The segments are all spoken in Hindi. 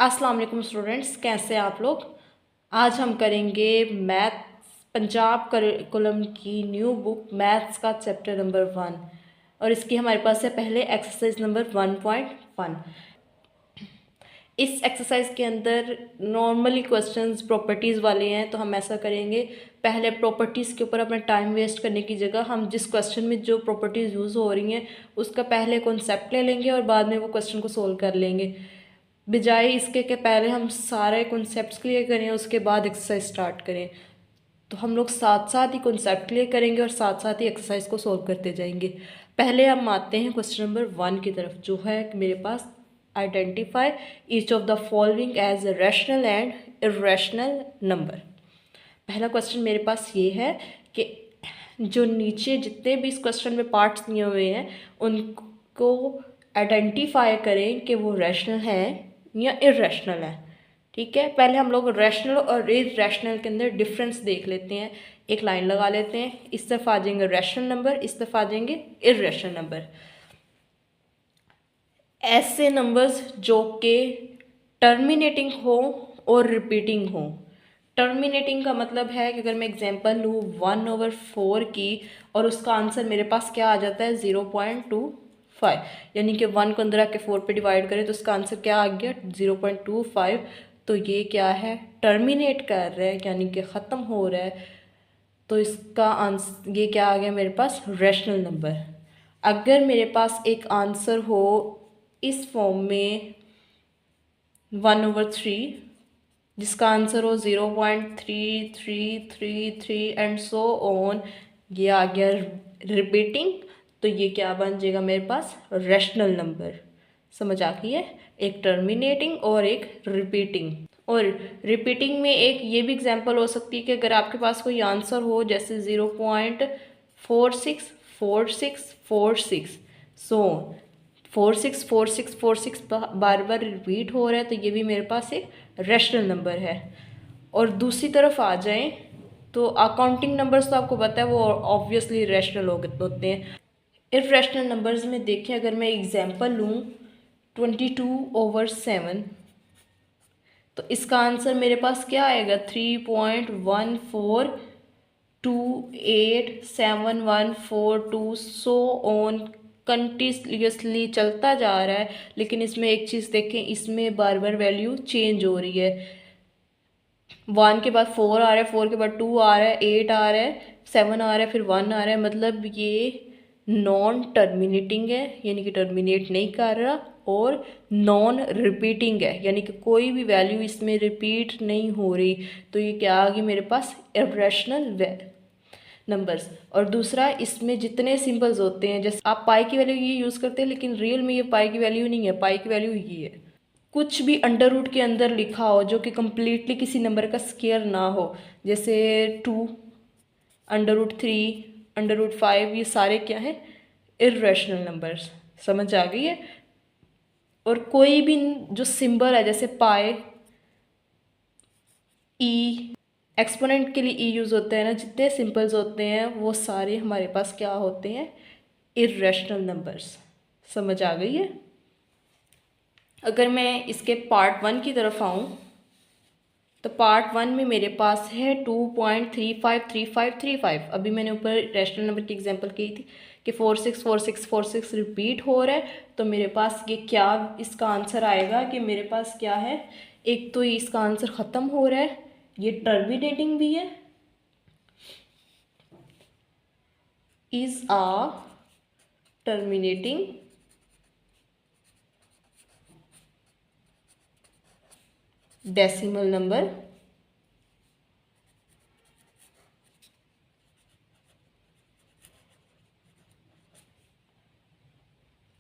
अस्सलाम वालेकुम स्टूडेंट्स, कैसे हैं आप लोग। आज हम करेंगे मैथ्स पंजाब करिकुलम की न्यू बुक मैथ्स का चैप्टर नंबर 1 और इसकी हमारे पास है पहले एक्सरसाइज नंबर 1.1। इस एक्सरसाइज के अंदर नॉर्मली क्वेश्चंस प्रॉपर्टीज़ वाले हैं, तो हम ऐसा करेंगे पहले प्रॉपर्टीज़ के ऊपर अपना टाइम वेस्ट करने की जगह हम जिस क्वेश्चन में जो प्रॉपर्टीज़ यूज़ हो रही हैं उसका पहले कॉन्सेप्ट ले लेंगे और बाद में वो क्वेश्चन को सोल्व कर लेंगे, बजाय इसके कि पहले हम सारे कॉन्सेप्ट्स क्लियर करें उसके बाद एक्सरसाइज स्टार्ट करें। तो हम लोग साथ साथ ही कॉन्सेप्ट क्लियर करेंगे और साथ साथ ही एक्सरसाइज को सोल्व करते जाएंगे। पहले हम आते हैं क्वेश्चन नंबर 1 की तरफ, जो है मेरे पास identify each of the following as a rational and irrational number. पहला क्वेश्चन मेरे पास ये है कि जो नीचे जितने भी इस क्वेश्चन में पार्ट्स दिए हुए हैं उनको आइडेंटिफाई करें कि वो रैशनल है या इर्रेशनल है। ठीक है, पहले हम लोग रैशनल और इर्रेशनल के अंदर डिफरेंस देख लेते हैं। एक लाइन लगा लेते हैं, इस तरफ आ जाएंगे रैशनल नंबर, इस तरफ आ जाएंगे इर्रेशनल नंबर। ऐसे नंबर्स जो कि टर्मिनेटिंग हो और रिपीटिंग हो। टर्मिनेटिंग का मतलब है कि अगर मैं एग्जांपल लूँ 1/4 की और उसका आंसर मेरे पास क्या आ जाता है 0.25, यानी कि 1 को अंदर आके 4 पे डिवाइड करें तो उसका आंसर क्या आ गया 0.25। तो ये क्या है, टर्मिनेट कर रहा है यानी कि ख़त्म हो रहा है। तो इसका आंसर ये क्या आ गया मेरे पास रैशनल नंबर। अगर मेरे पास एक आंसर हो इस फॉर्म में 1/3 जिसका आंसर हो 0.3333 एंड सो ऑन, ये आ गया रिपीटिंग, तो ये क्या बन जाएगा मेरे पास रैशनल नंबर। समझ आ गई है, एक टर्मिनेटिंग और एक रिपीटिंग। और रिपीटिंग में एक ये भी एग्जांपल हो सकती है कि अगर आपके पास कोई आंसर हो जैसे 0.464646 सो 464646 बार बार रिपीट हो रहा है, तो ये भी मेरे पास एक रैशनल नंबर है। और दूसरी तरफ आ जाएं तो अकाउंटिंग नंबर्स तो आपको पता है वो ऑब्वियसली रैशनल होते हैं। इर्रेशनल नंबर्स में देखें, अगर मैं एग्जांपल लूँ 22/7, तो इसका आंसर मेरे पास क्या आएगा 3.14287142 सो ऑन, कंटिन्यूसली चलता जा रहा है। लेकिन इसमें एक चीज़ देखें, इसमें बार बार वैल्यू चेंज हो रही है। 1 के बाद 4 आ रहा है, 4 के बाद 2 आ रहा है, 8 आ रहा है, 7 आ रहा है, फिर 1 आ रहा है। मतलब ये नॉन टर्मिनेटिंग है यानी कि टर्मिनेट नहीं कर रहा, और नॉन रिपीटिंग है यानी कि कोई भी वैल्यू इसमें रिपीट नहीं हो रही। तो ये क्या आ गई मेरे पास इर्रेशनल नंबर्स। और दूसरा, इसमें जितने सिंबल्स होते हैं, जैसे आप पाई की वैल्यू ये यूज़ करते हैं लेकिन रियल में ये पाई की वैल्यू नहीं है, पाई की वैल्यू ये है। कुछ भी अंडर रूट के अंदर लिखा हो जो कि कम्प्लीटली किसी नंबर का स्क्वायर ना हो, जैसे 2, √3, √5, ये सारे क्या हैं इर्रेशनल नंबर्स। समझ आ गई है। और कोई भी जो सिंबल है जैसे पाई, ई, एक्सपोनेंट के लिए ई यूज़ होता है ना, जितने सिंबल्स होते हैं वो सारे हमारे पास क्या होते हैं इर्रेशनल नंबर्स। समझ आ गई है। अगर मैं इसके पार्ट 1 की तरफ आऊँ तो पार्ट 1 में मेरे पास है 2.353535। अभी मैंने ऊपर रैशनल नंबर की एग्जांपल की थी कि 464646 रिपीट हो रहा है। तो मेरे पास ये क्या इसका आंसर आएगा कि मेरे पास क्या है, एक तो इसका आंसर ख़त्म हो रहा है, ये टर्मिनेटिंग भी है, is a terminating decimal number,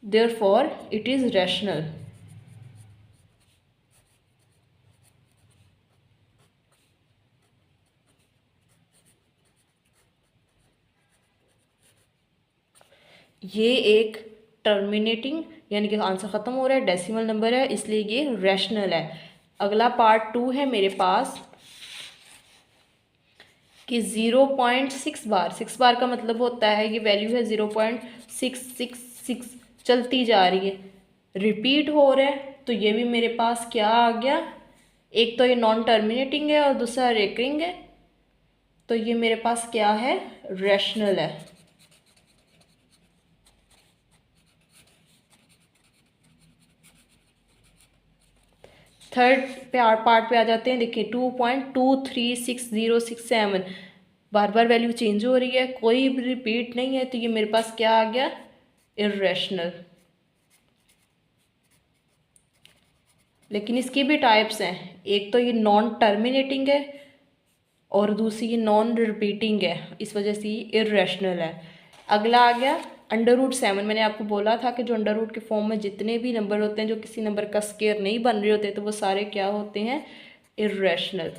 therefore it is rational। ये एक टर्मिनेटिंग यानी कि आंसर ख़त्म हो रहा है, डेसिमल नंबर है, इसलिए ये रैशनल है। अगला पार्ट 2 है मेरे पास कि 0.6 बार, 6 बार का मतलब होता है ये वैल्यू है 0.666 चलती जा रही है। रिपीट हो रहा है, तो ये भी मेरे पास क्या आ गया, एक तो ये नॉन टर्मिनेटिंग है और दूसरा रेकरिंग है, तो ये मेरे पास क्या है, रैशनल है। थर्ड पार्ट पे आ जाते हैं। देखिए 2.236067 बार बार वैल्यू चेंज हो रही है, कोई भी रिपीट नहीं है, तो ये मेरे पास क्या आ गया, इर्रेशनल। लेकिन इसकी भी टाइप्स हैं, एक तो ये नॉन टर्मिनेटिंग है और दूसरी ये नॉन रिपीटिंग है, इस वजह से ये इर्रेशनल है। अगला आ गया √7। मैंने आपको बोला था कि जो अंडर रूट के फॉर्म में जितने भी नंबर होते हैं जो किसी नंबर का स्केयर नहीं बन रहे होते, तो वो सारे क्या होते हैं, इर्रेशनल।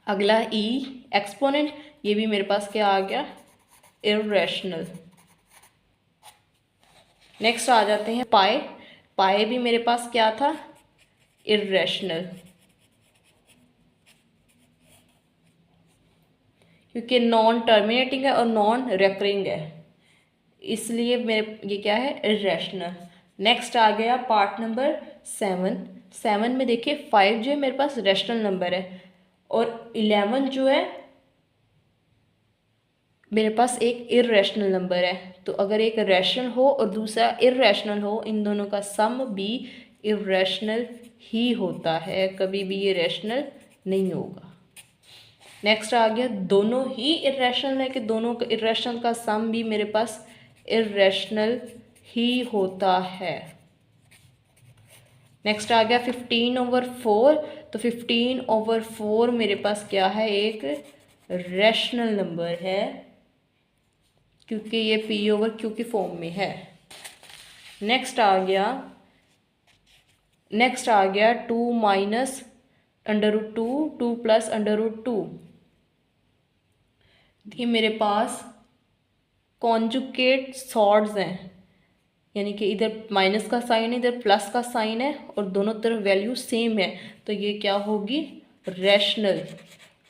अगला ई एक्सपोनेंट, ये भी मेरे पास क्या आ गया, इर्रेशनल। नेक्स्ट आ जाते हैं पाए। पाए भी मेरे पास क्या था, इर्रेशनल, क्योंकि नॉन टर्मिनेटिंग है और नॉन रेकरिंग है, इसलिए मेरे ये क्या है, इर्रेशनल। नेक्स्ट आ गया पार्ट नंबर 7। 7 में देखिए 5 जो है मेरे पास रैशनल नंबर है और 11 जो है मेरे पास एक इर्रेशनल नंबर है। तो अगर एक रैशनल हो और दूसरा इर्रेशनल हो, इन दोनों का सम भी इर्रेशनल ही होता है, कभी भी ये रैशनल नहीं होगा। नेक्स्ट आ गया दोनों ही इर्रेशनल है, कि दोनों का इर्रेशनल का सम भी मेरे पास इर्रेशनल ही होता है। नेक्स्ट आ गया 15/4। तो 15/4 मेरे पास क्या है, एक रैशनल नंबर है, क्योंकि ये P/Q की फॉर्म में है। नेक्स्ट आ गया 2 माइनस √2, 2 प्लस √2। ये मेरे पास कॉन्जुगेट सॉर्ट्स हैं, यानी कि इधर माइनस का साइन है, इधर प्लस का साइन है और दोनों तरफ वैल्यू सेम है, तो ये क्या होगी, रैशनल।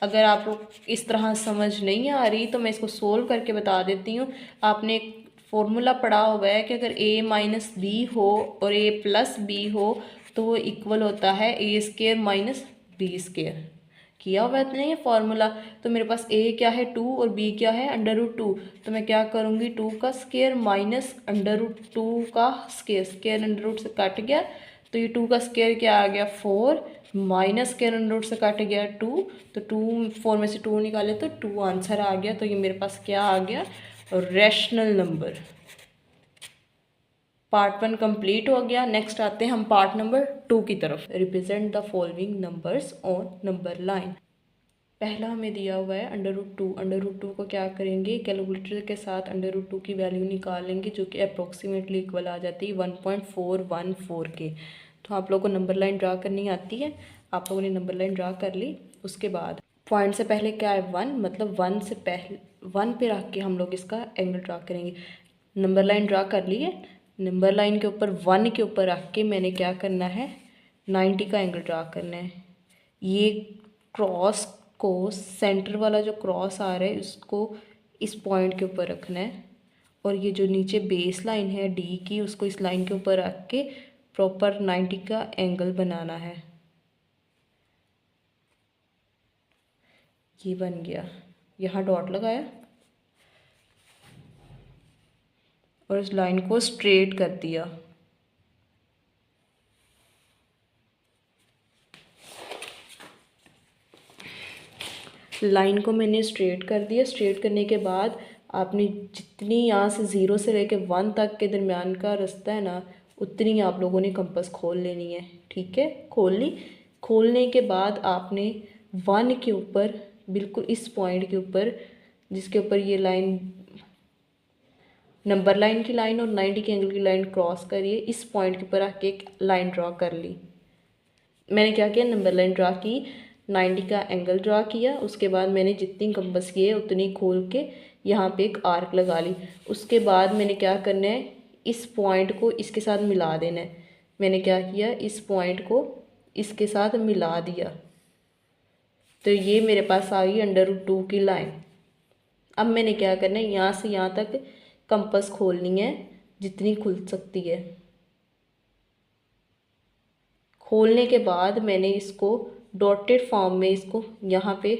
अगर आप लोग इस तरह समझ नहीं आ रही तो मैं इसको सोल्व करके बता देती हूँ। आपने एक फॉर्मूला पढ़ा हुआ है कि अगर a माइनस बी हो और a प्लस बी हो तो वो इक्वल होता है a² माइनस b²। किया हुआ है नहीं ये फॉर्मूला। तो मेरे पास a क्या है 2 और b क्या है √2। तो मैं क्या करूँगी, 2 का स्क्वायर माइनस √2 का स्क्वायर, स्क्वायर अंडर रूट से कट गया, तो ये 2 का स्क्वायर क्या आ गया 4, माइनस स्क्वायर अंडर रूट से कट गया 2, तो 2 4 में से 2 निकाले तो 2 आंसर आ गया। तो ये मेरे पास क्या आ गया, रैशनल नंबर। पार्ट 1 कंप्लीट हो गया। नेक्स्ट आते हैं हम पार्ट नंबर 2 की तरफ। Represent the following numbers on number line. पहला हमें दिया हुआ है √2। √2 को क्या करेंगे, कैलकुलेटर के साथ √2 की वैल्यू निकालेंगे, जो कि अप्रोक्सीमेटली इक्वल आ जाती है 1.414 के। तो आप लोगों को नंबर लाइन ड्रा करनी आती है, आप लोगों ने नंबर लाइन ड्रा कर ली। उसके बाद पॉइंट से पहले क्या है 1, मतलब 1 से पहले 1 पे रख के हम लोग इसका एंगल ड्रा करेंगे। नंबर लाइन ड्रा कर ली है, नंबर लाइन के ऊपर 1 के ऊपर रख के मैंने क्या करना है, 90 का एंगल ड्रा करना है। ये क्रॉस को, सेंटर वाला जो क्रॉस आ रहा है उसको इस पॉइंट के ऊपर रखना है, और ये जो नीचे बेस लाइन है डी की, उसको इस लाइन के ऊपर रख के प्रॉपर 90 का एंगल बनाना है। ये बन गया, यहाँ डॉट लगाया और इस लाइन को स्ट्रेट कर दिया। लाइन को मैंने स्ट्रेट कर दिया। स्ट्रेट करने के बाद आपने जितनी यहाँ से 0 से लेके 1 तक के दरमियान का रास्ता है ना, उतनी आप लोगों ने कंपास खोल लेनी है। ठीक है, खोल ली। खोलने के बाद आपने 1 के ऊपर, बिल्कुल इस पॉइंट के ऊपर जिसके ऊपर ये लाइन, नंबर लाइन की लाइन और 90 के एंगल की लाइन क्रॉस करिए, इस पॉइंट के ऊपर आके एक लाइन ड्रॉ कर ली। मैंने क्या किया, नंबर लाइन ड्रा की, 90 का एंगल ड्रा किया। उसके बाद मैंने जितनी कंपास की है उतनी खोल के यहाँ पे एक आर्क लगा ली। उसके बाद मैंने क्या करना है, इस पॉइंट को इसके साथ मिला देना है। मैंने क्या किया, इस पॉइंट को इसके साथ मिला दिया, तो ये मेरे पास आ गई √2 की लाइन। अब मैंने क्या करना है, यहाँ से यहाँ तक कंपास खोलनी है जितनी खुल सकती है। खोलने के बाद मैंने इसको डॉटेड फॉर्म में इसको यहाँ पे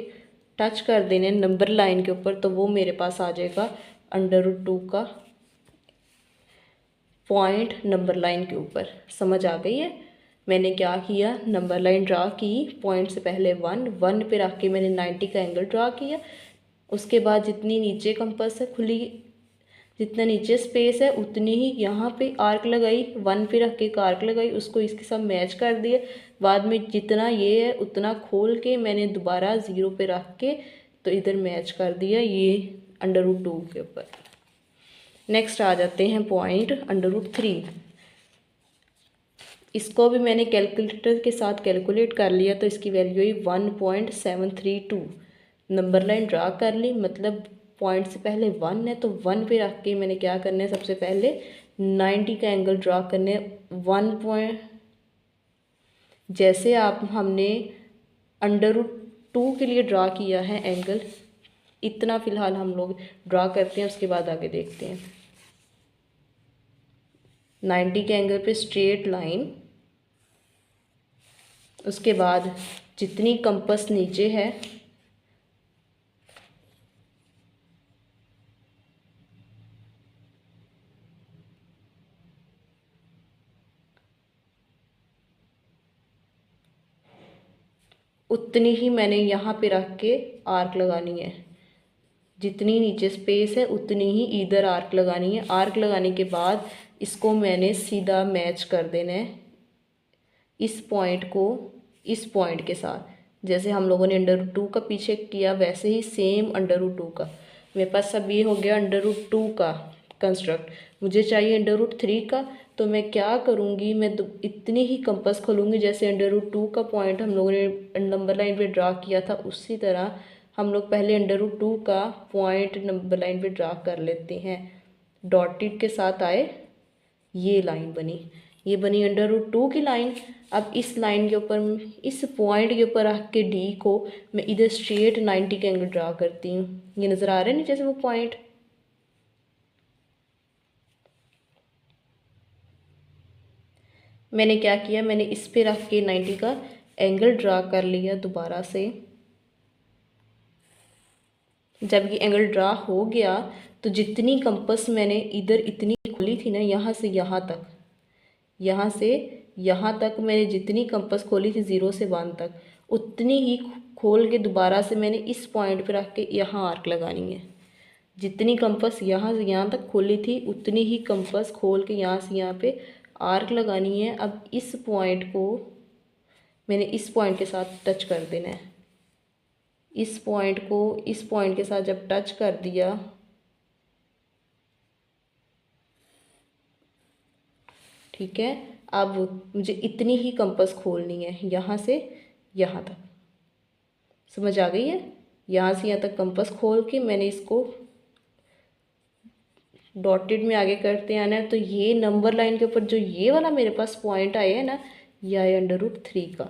टच कर देने नंबर लाइन के ऊपर, तो वो मेरे पास आ जाएगा √2 का पॉइंट नंबर लाइन के ऊपर। समझ आ गई है? मैंने क्या किया, नंबर लाइन ड्रा की, पॉइंट से पहले 1 पे रख के मैंने 90 का एंगल ड्रा किया। उसके बाद जितनी नीचे कंपास है खुली, जितना नीचे स्पेस है उतनी ही यहाँ पे आर्क लगाई, 1 पे रख के एक आर्क लगाई, उसको इसके साथ मैच कर दिया। बाद में जितना ये है उतना खोल के मैंने दोबारा 0 पे रख के तो इधर मैच कर दिया ये √2 के ऊपर। नेक्स्ट आ जाते हैं पॉइंट √3। इसको भी मैंने कैलकुलेटर के साथ कैलकुलेट कर लिया, तो इसकी वैल्यू हुई 1.732। नंबर लाइन ड्रा कर ली, मतलब पॉइंट से पहले 1 है तो 1 पे रख के मैंने क्या करना है, सबसे पहले 90 का एंगल ड्रा करने। 1 पॉइंट जैसे आप हमने √2 के लिए ड्रा किया है एंगल, इतना फ़िलहाल हम लोग ड्रा करते हैं, उसके बाद आगे देखते हैं। 90 के एंगल पे स्ट्रेट लाइन, उसके बाद जितनी कंपास नीचे है उतनी ही मैंने यहाँ पे रख के आर्क लगानी है। जितनी नीचे स्पेस है उतनी ही इधर आर्क लगानी है। आर्क लगाने के बाद इसको मैंने सीधा मैच कर देना है इस पॉइंट को इस पॉइंट के साथ। जैसे हम लोगों ने √2 का पीछे किया वैसे ही सेम √2 का। मेरे पास सब ये हो गया √2 का कंस्ट्रक्ट। मुझे चाहिए √3 का, तो मैं क्या करूँगी, मैं इतनी ही कंपास खोलूँगी जैसे √2 का पॉइंट हम लोगों ने नंबर लाइन पे ड्रा किया था, उसी तरह हम लोग पहले √2 का पॉइंट नंबर लाइन पे ड्रा कर लेते हैं। डॉटेड के साथ आए, ये लाइन बनी, ये बनी √2 की लाइन। अब इस लाइन के ऊपर, इस पॉइंट के ऊपर रख के डी को मैं इधर स्ट्रेट 90 का एंगल ड्रा करती हूँ। ये नज़र आ रहा है ना जैसे वो पॉइंट। मैंने क्या किया, मैंने इस पे रख के 90 का एंगल ड्रा कर लिया दोबारा से। जब ये एंगल ड्रा हो गया तो जितनी कंपास मैंने इधर इतनी खोली थी ना, यहाँ से यहाँ तक, यहाँ से यहाँ तक मैंने जितनी कंपास खोली थी 0 से 1 तक, उतनी ही खोल के दोबारा से मैंने इस पॉइंट पे रख के यहाँ आर्क लगानी है। जितनी कंपास यहाँ से यहाँ तक खोली थी उतनी ही कंपास खोल के यहाँ से यहाँ पे आर्क लगानी है। अब इस पॉइंट को मैंने इस पॉइंट के साथ टच कर देना है। इस पॉइंट को इस पॉइंट के साथ जब टच कर दिया, ठीक है, अब मुझे इतनी ही कंपास खोलनी है यहाँ से यहाँ तक। समझ आ गई है? यहाँ से यहाँ तक कंपास खोल के मैंने इसको डॉटेड में आगे करते आना है। तो ये नंबर लाइन के ऊपर जो ये वाला मेरे पास पॉइंट आया है ना, यह है √3 का।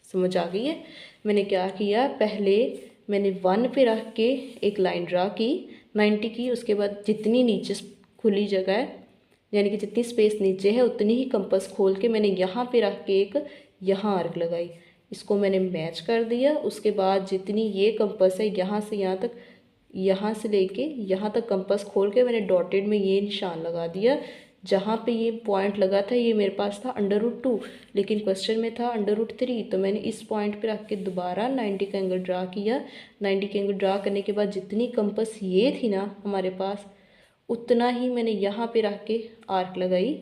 समझ आ गई है? मैंने क्या किया, पहले मैंने 1 पे रख के एक लाइन ड्रा की 90 की। उसके बाद जितनी नीचे खुली जगह है, यानी कि जितनी स्पेस नीचे है उतनी ही कंपास खोल के मैंने यहाँ पे रख के एक यहाँ आर्क लगाई। इसको मैंने मैच कर दिया। उसके बाद जितनी ये कंपास है यहाँ से यहाँ तक, यहाँ से लेके यहाँ तक कंपास खोल के मैंने डॉटेड में ये निशान लगा दिया। जहाँ पे ये पॉइंट लगा था ये मेरे पास था √2, लेकिन क्वेश्चन में था √3, तो मैंने इस पॉइंट पे रख के दोबारा 90 का एंगल ड्रा किया। 90 का एंगल ड्रा करने के बाद जितनी कंपास ये थी ना हमारे पास, उतना ही मैंने यहाँ पे रख के आर्क लगाई।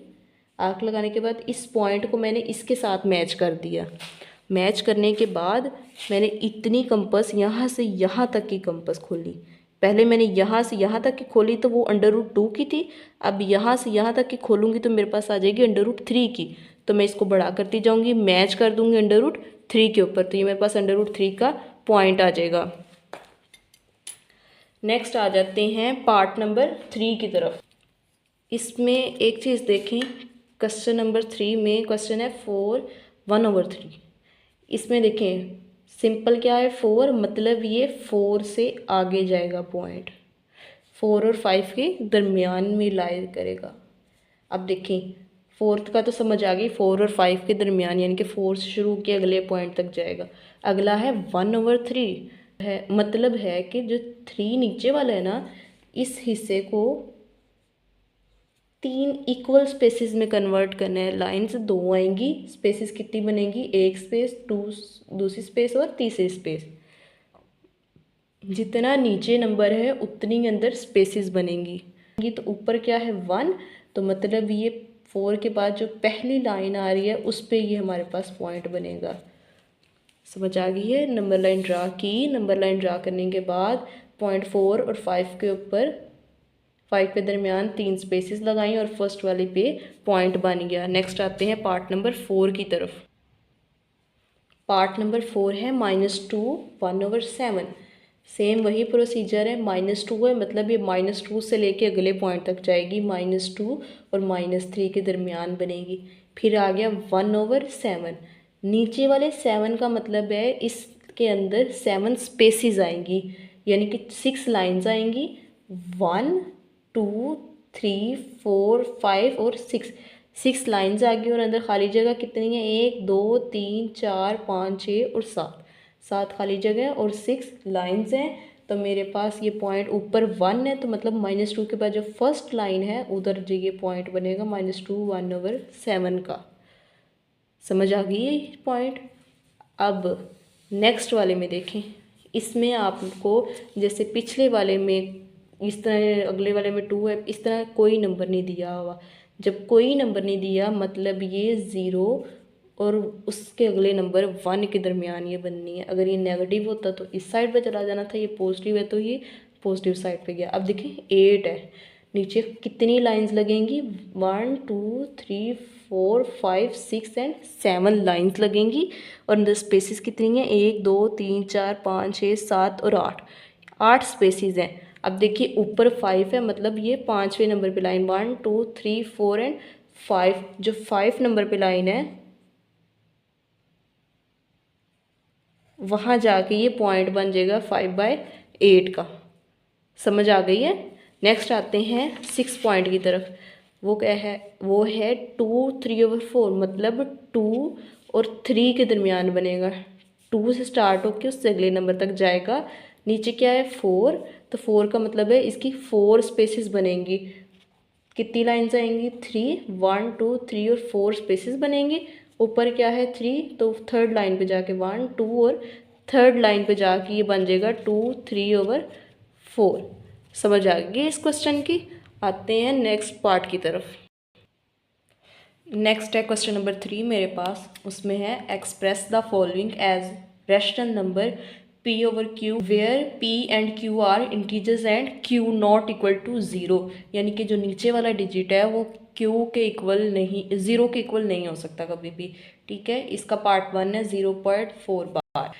आर्क लगाने के बाद इस पॉइंट को मैंने इसके साथ मैच कर दिया। मैच करने के बाद मैंने इतनी कंपास यहाँ से यहाँ तक की कंपास खोली। पहले मैंने यहाँ से यहाँ तक की खोली तो वो √2 की थी। अब यहाँ से यहाँ तक की खोलूँगी तो मेरे पास आ जाएगी √3 की। तो मैं इसको बड़ा करती जाऊँगी, मैच कर दूँगी √3 के ऊपर, तो ये मेरे पास √3 का पॉइंट आ जाएगा। नेक्स्ट आ जाते हैं पार्ट नंबर 3 की तरफ। इसमें एक चीज़ देखें, क्वेश्चन नंबर 3 में क्वेश्चन है 4 1/3। इसमें देखें सिंपल क्या है, 4 मतलब ये 4 से आगे जाएगा पॉइंट। 4 और 5 के दरमियान में लाई करेगा। अब देखें, फोर्थ का तो समझ आ गई, 4 और 5 के दरमियान, यानी कि 4 से शुरू के अगले पॉइंट तक जाएगा। अगला है 1/3 है, मतलब है कि जो 3 नीचे वाला है ना, इस हिस्से को 3 इक्वल स्पेसिस में कन्वर्ट करना है। लाइन्स 2 आएंगी, स्पेसिस कितनी बनेंगी, एक स्पेस, दूसरी स्पेस और तीसरी स्पेस। जितना नीचे नंबर है उतनी अंदर स्पेसिस बनेंगी। तो ऊपर क्या है 1, तो मतलब ये 4 के बाद जो पहली लाइन आ रही है उस पर ये हमारे पास पॉइंट बनेगा। समझ आ गई है? नंबर लाइन ड्रा की, नंबर लाइन ड्रा करने के बाद पॉइंट 4 और 5 के ऊपर 5 के दरमियान 3 स्पेसिस लगाई और फर्स्ट वाले पे पॉइंट बन गया। नेक्स्ट आते हैं पार्ट नंबर 4 की तरफ। पार्ट नंबर 4 है -2 1/7। सेम वही प्रोसीजर है, -2 है मतलब ये -2 से लेके अगले पॉइंट तक जाएगी, -2 और -3 के दरमियान बनेगी। फिर आ गया 1/7। नीचे वाले 7 का मतलब है इसके अंदर 7 स्पेसिस आएंगी, यानी कि 6 लाइन्स आएंगी, 1 2 3 4 5 और 6 लाइन्स आ गई और अंदर खाली जगह कितनी है, 1 2 3 4 5 6 और 7 खाली जगह और 6 लाइन्स हैं। तो मेरे पास ये पॉइंट ऊपर 1 है, तो मतलब -2 के बाद जो फर्स्ट लाइन है उधर जो ये पॉइंट बनेगा -2 1/7 का। समझ आ गई है पॉइंट? अब नेक्स्ट वाले में देखें, इसमें आपको जैसे पिछले वाले में इस तरह, अगले वाले में 2 है, इस तरह कोई नंबर नहीं दिया हुआ। जब कोई नंबर नहीं दिया मतलब ये 0 और उसके अगले नंबर 1 के दरमियान ये बननी है। अगर ये नेगेटिव होता तो इस साइड पे चला जाना था, ये पॉजिटिव है तो ये पॉजिटिव साइड पे गया। अब देखें 8 है, नीचे कितनी लाइंस लगेंगी, 1 2 3 4 5 6 एंड 7 लाइंस लगेंगी और अंदर स्पेसिस कितनी है, 1 2 3 4 5 6 7 और 8 स्पेसिस हैं। अब देखिए ऊपर 5 है, मतलब ये 5वें नंबर पे लाइन, 1 2 3 4 एंड 5, जो 5 नंबर पे लाइन है वहाँ जाके ये पॉइंट बन जाएगा 5/8 का। समझ आ गई है? नेक्स्ट आते हैं 6 पॉइंट की तरफ। वो क्या है, वो है 2 3/4, मतलब 2 और 3 के दरमियान बनेगा। 2 से स्टार्ट होकर उससे अगले नंबर तक जाएगा। नीचे क्या है 4, तो 4 का मतलब है इसकी 4 स्पेसिस बनेंगी। कितनी लाइन्स आएंगी, 3 1 2 3 और 4 स्पेसिस बनेंगी। ऊपर क्या है 3, तो थर्ड लाइन पे जाके 1 2 और थर्ड लाइन पे जाके ये बन जाएगा 2 3/4। समझ आ गई इस क्वेश्चन की? आते हैं नेक्स्ट पार्ट की तरफ। नेक्स्ट है क्वेश्चन नंबर 3 मेरे पास, उसमें है express the following as rational number P/Q where P and Q are integers and Q not equal to 0। यानी कि जो नीचे वाला डिजिट है वो Q के इक्वल नहीं, 0 के इक्वल नहीं हो सकता कभी भी। ठीक है, इसका पार्ट 1 है 0.4 बार।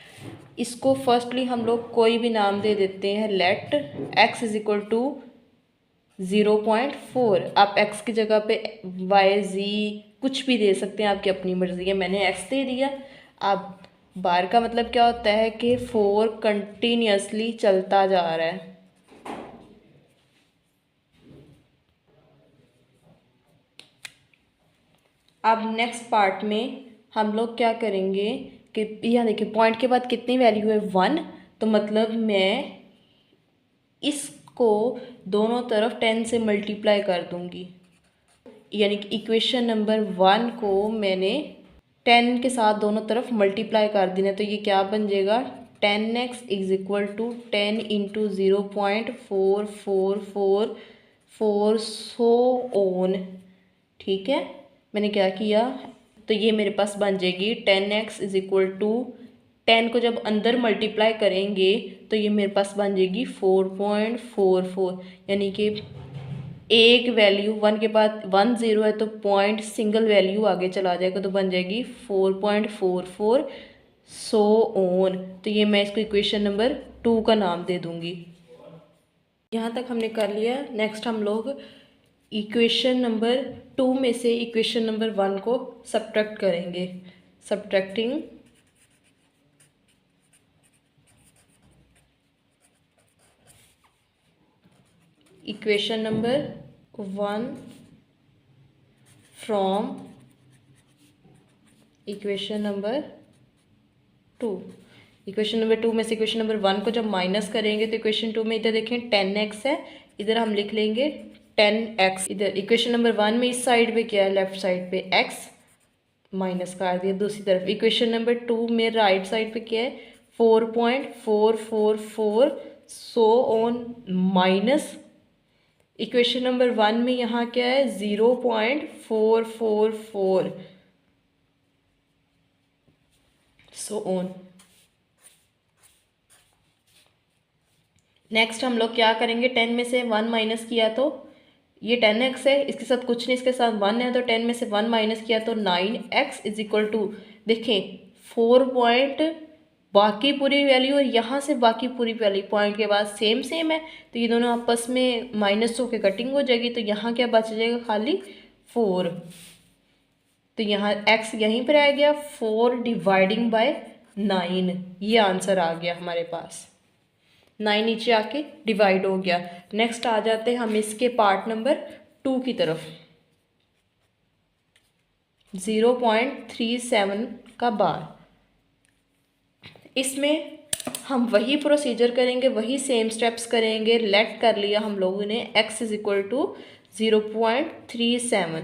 इसको फर्स्टली हम लोग कोई भी नाम दे देते हैं, let x is equal to 0.4। आप x की जगह पे y z कुछ भी दे सकते हैं, आपकी अपनी मर्जी है। मैंने x दे दिया। अब बार का मतलब क्या होता है कि 4 कंटिन्यूसली चलता जा रहा है। अब नेक्स्ट पार्ट में हम लोग क्या करेंगे कि यहाँ देखिए पॉइंट के बाद कितनी वैल्यू है 1, तो मतलब मैं इसको दोनों तरफ 10 से मल्टीप्लाई कर दूंगी। यानी कि इक्वेशन नंबर 1 को मैंने 10 के साथ दोनों तरफ मल्टीप्लाई कर देना, तो ये क्या बन जाएगा, 10x is equal to 10 into 0.44444 so on. ठीक है, मैंने क्या किया, तो ये मेरे पास बन जाएगी 10x इज इक्वल टू 10 को जब अंदर मल्टीप्लाई करेंगे तो ये मेरे पास बन जाएगी 4.44। यानी कि एक वैल्यू 1 के बाद 1 0 है तो पॉइंट सिंगल वैल्यू आगे चला जाएगा, तो बन जाएगी 4.44 सो ऑन। तो ये मैं इसको इक्वेशन नंबर 2 का नाम दे दूंगी। यहाँ तक हमने कर लिया। नेक्स्ट हम लोग इक्वेशन नंबर 2 में से इक्वेशन नंबर 1 को सब्ट्रैक्ट करेंगे। Subtracting equation number 1 from equation number 2। Equation number 2 में से इक्वेशन नंबर 1 को जब माइनस करेंगे तो इक्वेशन 2 में इधर देखें 10x है, इधर हम लिख लेंगे 10x। इधर इक्वेशन नंबर 1 में इस साइड पे क्या है, लेफ्ट साइड पे x माइनस कर दिया दूसरी तरफ। इक्वेशन नंबर 2 में राइट साइड पे क्या है 4.444 so on minus equation number 1 में यहाँ क्या है 0.444 सो ऑन। नेक्स्ट हम लोग क्या करेंगे, 10 में से 1 माइनस किया तो ये 10x है, इसके साथ कुछ नहीं, इसके साथ 1 है, तो 10 में से 1 माइनस किया तो 9x इज इक्वल टू देखें 4 पॉइंट बाकी पूरी वैल्यू और यहाँ से बाकी पूरी वैल्यू पॉइंट के बाद सेम सेम है, तो ये दोनों आपस में माइनस होकर कटिंग हो जाएगी, तो यहाँ क्या बच जाएगा खाली 4। तो यहाँ x यहीं पर आ गया 4 डिवाइडिंग बाय 9, ये आंसर आ गया हमारे पास। 9 नीचे आके डिवाइड हो गया। नेक्स्ट आ जाते हैं हम इसके पार्ट नंबर 2 की तरफ। 0.37 का बार, इसमें हम वही प्रोसीजर करेंगे, वही सेम स्टेप्स करेंगे। लेट कर लिया हम लोगों ने x is equal to 0.37,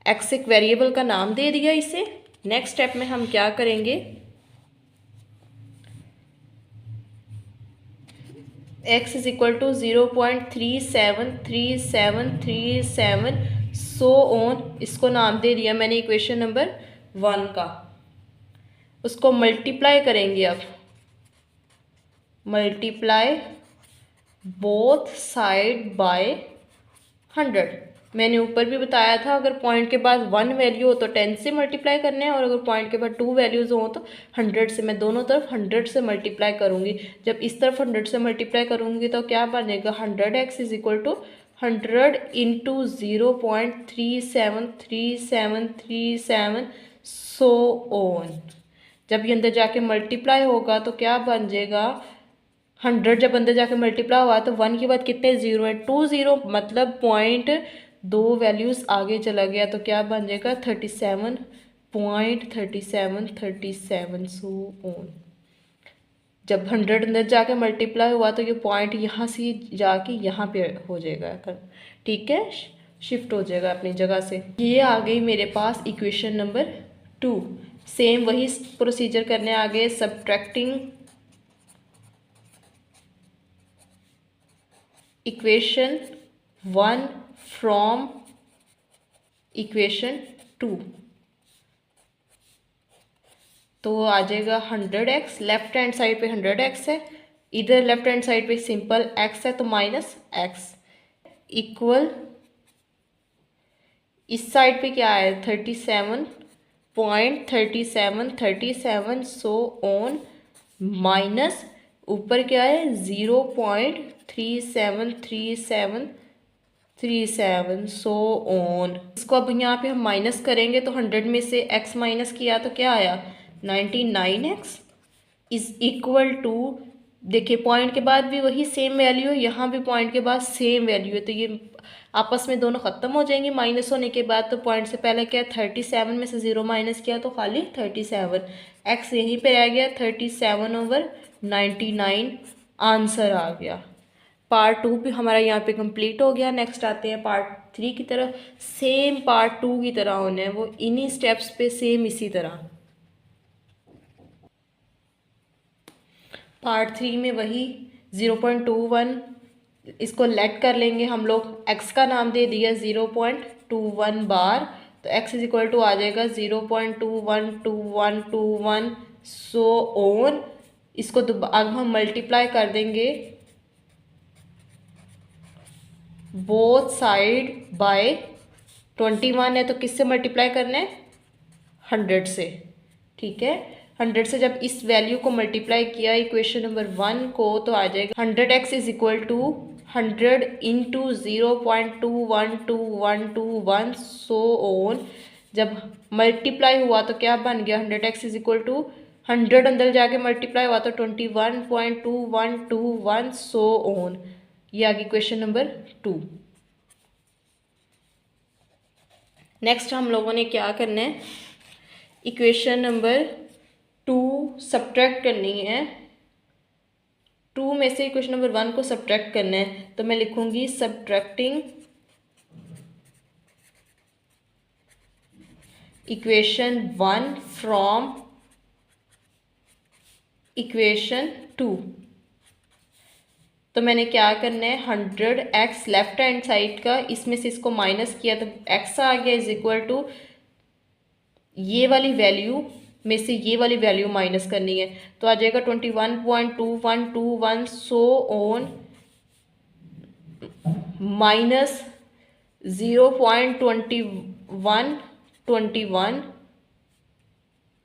x एक वेरिएबल का नाम दे दिया इसे। नेक्स्ट स्टेप में हम क्या करेंगे, x is equal to 0.373737 so on, इसको नाम दे दिया मैंने इक्वेशन नंबर 1 का। उसको मल्टीप्लाई करेंगे, अब मल्टीप्लाई बोथ साइड बाय 100। मैंने ऊपर भी बताया था अगर पॉइंट के बाद 1 वैल्यू हो तो 10 से मल्टीप्लाई करना है, और अगर पॉइंट के बाद 2 वैल्यूज़ हो तो 100 से। मैं दोनों तरफ 100 से मल्टीप्लाई करूँगी। जब इस तरफ 100 से मल्टीप्लाई करूँगी तो क्या बनेगा 100x is equal to 100 into 0.373737 so on. जब ये अंदर जाके मल्टीप्लाई होगा तो क्या बन जाएगा 100 जब अंदर जाके मल्टीप्लाई हुआ तो 1 के बाद कितने जीरो है 2 0, मतलब पॉइंट 2 वैल्यूज़ आगे चला गया, तो क्या बन जाएगा 37.3737 सो ऑन। जब 100 अंदर जाके मल्टीप्लाई हुआ तो ये पॉइंट यहाँ से जाके यहाँ पे हो जाएगा, ठीक है, शिफ्ट हो जाएगा अपनी जगह से। ये आ गई मेरे पास इक्वेशन नंबर 2। सेम वही प्रोसीजर करने आ गए, सब्ट्रैक्टिंग इक्वेशन 1 फ्रॉम इक्वेशन 2, तो आ जाएगा 100x। लेफ्ट हैंड साइड पे 100x है, इधर लेफ्ट हैंड साइड पे सिंपल x है तो माइनस x इक्वल इस साइड पे क्या है 37.3737 सो ऑन माइनस ऊपर क्या है 0.373737 सो ऑन। इसको अब यहाँ पे हम माइनस करेंगे तो 100 में से x माइनस किया तो क्या आया 99x इज इक्वल टू, देखिए पॉइंट के बाद भी वही सेम वैल्यू है, यहाँ भी पॉइंट के बाद सेम वैल्यू है, तो ये आपस में दोनों ख़त्म हो जाएंगी माइनस होने के बाद। तो पॉइंट से पहले क्या 37 में से 0 माइनस किया तो खाली 37, x यहीं पे रह गया 37/99 आंसर आ गया। पार्ट 2 भी हमारा यहाँ पे कंप्लीट हो गया। नेक्स्ट आते हैं पार्ट 3 की तरफ। सेम पार्ट 2 की तरह होने हैं वो, इन्हीं स्टेप्स पे सेम इसी तरह। पार्ट 3 में वही 0.21, इसको लेट कर लेंगे हम लोग, x का नाम दे दिया 0.21 बार, तो x इज इक्वल टू आ जाएगा 0.212121 सो ऑन। इसको अब हम मल्टीप्लाई कर देंगे बोथ साइड बाय 21 है, तो किससे मल्टीप्लाई करना है 100 से, ठीक है। 100 से जब इस वैल्यू को मल्टीप्लाई किया इक्वेशन नंबर 1 को तो आ जाएगा 100x is equal to 100 into 0.212121 so on. जब मल्टीप्लाई हुआ तो क्या बन गया 100x इज इक्वल टू 100 अंदर जाके मल्टीप्लाई हुआ तो 21.2121 सो ऑन। ये आ गई क्वेश्चन नंबर 2। नेक्स्ट हम लोगों ने क्या करना है, इक्वेशन नंबर 2 सब्ट्रैक्ट करनी है। 2 में से इक्वेशन नंबर 1 को सब्ट्रैक्ट करना है, तो मैं लिखूंगी सब्ट्रैक्टिंग इक्वेशन 1 फ्रॉम इक्वेशन 2। तो मैंने क्या करना है, 100x लेफ्ट हैंड साइड का, इसमें से इसको माइनस किया तो x आ गया इज इक्वल टू ये वाली वैल्यू में से ये वाली वैल्यू माइनस करनी है, तो आ जाएगा 21.2121 so on minus 0.2121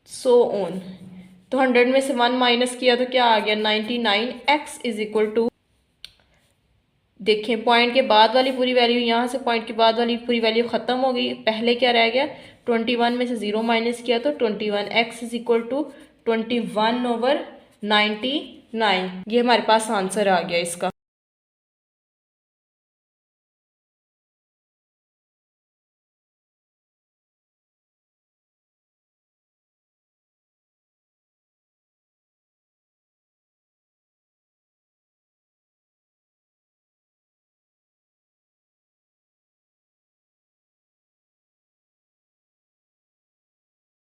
so on. तो 100 में से 1 माइनस किया तो क्या आ गया 99x इज इक्वल टू, देखें पॉइंट के बाद वाली पूरी वैल्यू, यहाँ से पॉइंट के बाद वाली पूरी वैल्यू ख़त्म हो गई, पहले क्या रह गया 21 में से 0 माइनस किया तो 21x इज इक्वल टू 21/99। ये हमारे पास आंसर आ गया इसका।